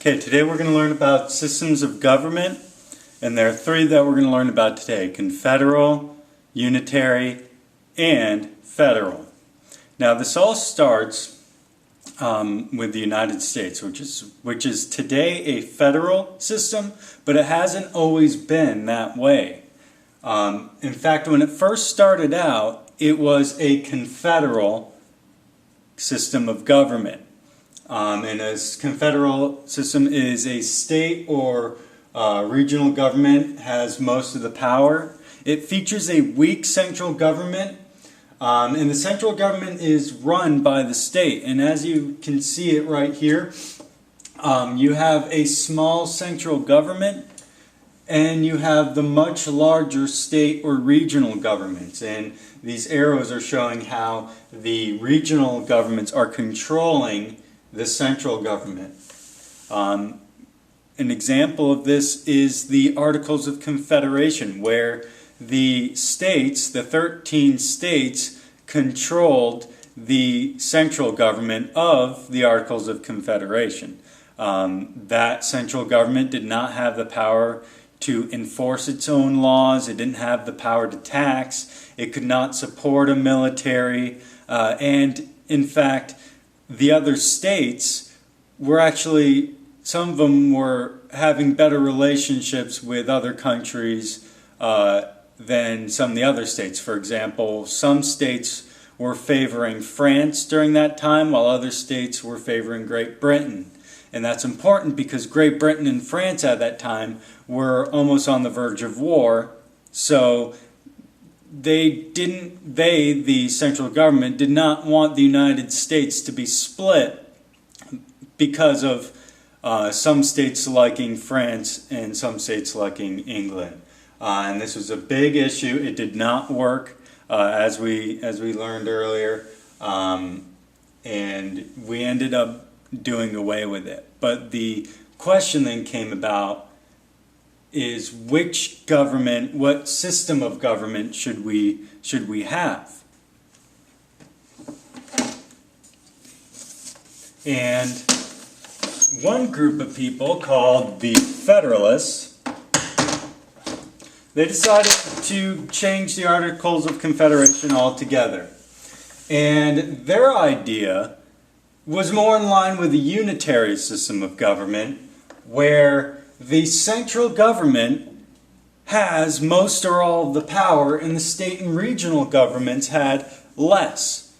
Okay, today we're going to learn about systems of government, and there are three that we're going to learn about today: Confederal, unitary, and federal. Now this all starts with the United States, which is today a federal system, but it hasn't always been that way. In fact, when it first started out, it was a confederal system of government. And a confederal system is a state or regional government, has most of the power. It features a weak central government, and the central government is run by the state. And as you can see it right here, you have a small central government, and you have the much larger state or regional governments. And these arrows are showing how the regional governments are controlling the central government. An example of this is the Articles of Confederation, where the states, the 13 states, controlled the central government of the Articles of Confederation. That central government did not have the power to enforce its own laws. It didn't have the power to tax. It could not support a military. And in fact, the other states were actually, some of them were having better relationships with other countries than some of the other states. For example, some states were favoring France during that time, while other states were favoring Great Britain. And that's important because Great Britain and France at that time were almost on the verge of war. So the central government, did not want the United States to be split because of some states liking France and some states liking England. And this was a big issue. It did not work, as we learned earlier, and we ended up doing away with it. But the question then came about is which government, what system of government should we have? And one group of people called the Federalists, they decided to change the Articles of Confederation altogether. And their idea was more in line with the unitary system of government, where the central government has most or all of the power and the state and regional governments had less.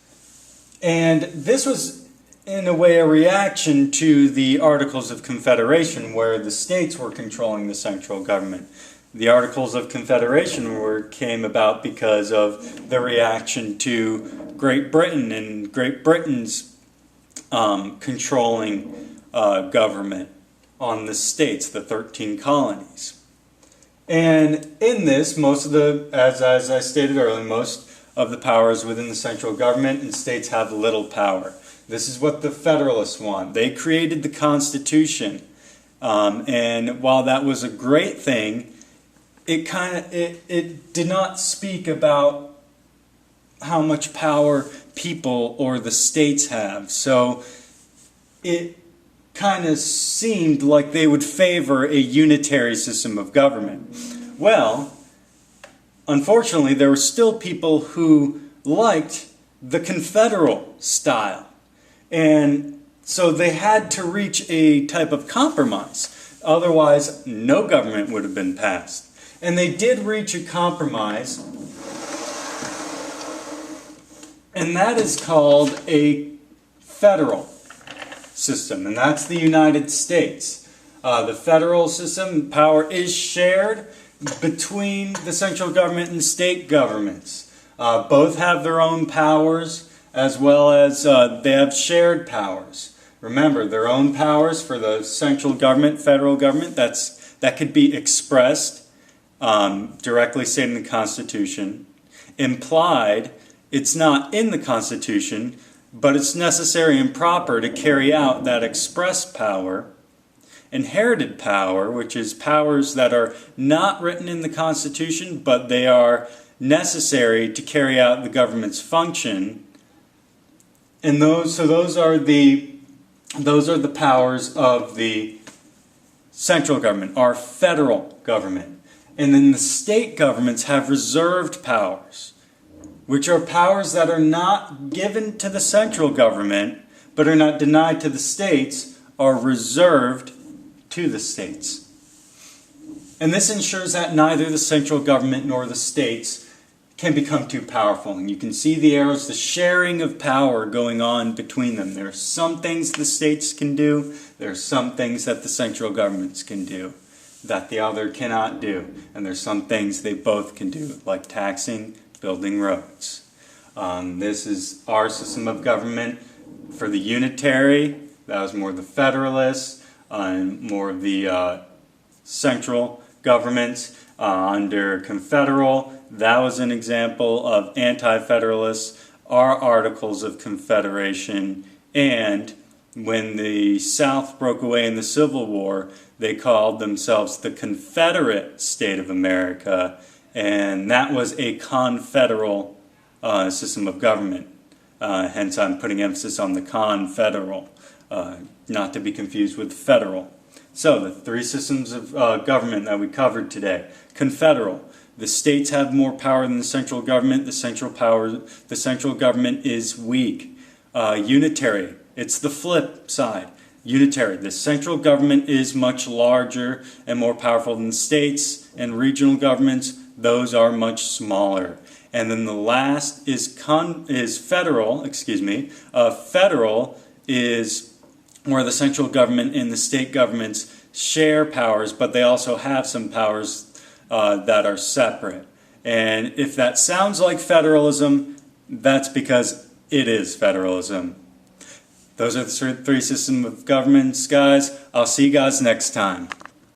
And this was, in a way, a reaction to the Articles of Confederation, where the states were controlling the central government. The Articles of Confederation came about because of the reaction to Great Britain and Great Britain's controlling government on the states, the 13 colonies. And in this, most of the, as I stated earlier, most of the power is within the central government, and states have little power. This is what the Federalists want. They created the Constitution, and while that was a great thing, it did not speak about how much power people or the states have. So it kind of seemed like they would favor a unitary system of government. Well, unfortunately, there were still people who liked the confederal style. And so they had to reach a type of compromise. Otherwise, no government would have been passed. And they did reach a compromise, and that is called a federal system, and that's the United States. The federal system, power is shared between the central government and state governments. Both have their own powers, as well as they have shared powers. Remember, their own powers for the central government, federal government, that could be expressed directly stated in the Constitution. Implied, it's not in the Constitution, but it's necessary and proper to carry out that express power. Inherited power, which is powers that are not written in the Constitution, but they are necessary to carry out the government's function. And those are the powers of the central government, our federal government. And then the state governments have reserved powers, which are powers that are not given to the central government, but are not denied to the states, are reserved to the states. And this ensures that neither the central government nor the states can become too powerful. And you can see the arrows, the sharing of power going on between them. There are some things the states can do, there are some things that the central governments can do that the other cannot do. And there's some things they both can do, like taxing, building roads. This is our system of government. For the unitary, that was more the Federalists, and more of the central governments. Under Confederal, that was an example of anti-Federalists, our Articles of Confederation, and when the South broke away in the Civil War, they called themselves the Confederate State of America, and that was a confederal system of government. Hence I'm putting emphasis on the confederal, not to be confused with federal. So the three systems of government that we covered today. Confederal. The states have more power than the central government. The central government is weak. Unitary. It's the flip side. Unitary. The central government is much larger and more powerful than the states, and regional governments, those are much smaller. And then the last is federal. Federal is where the central government and the state governments share powers, but they also have some powers that are separate. And if that sounds like federalism, that's because it is federalism. Those are the three systems of governments, guys. I'll see you guys next time.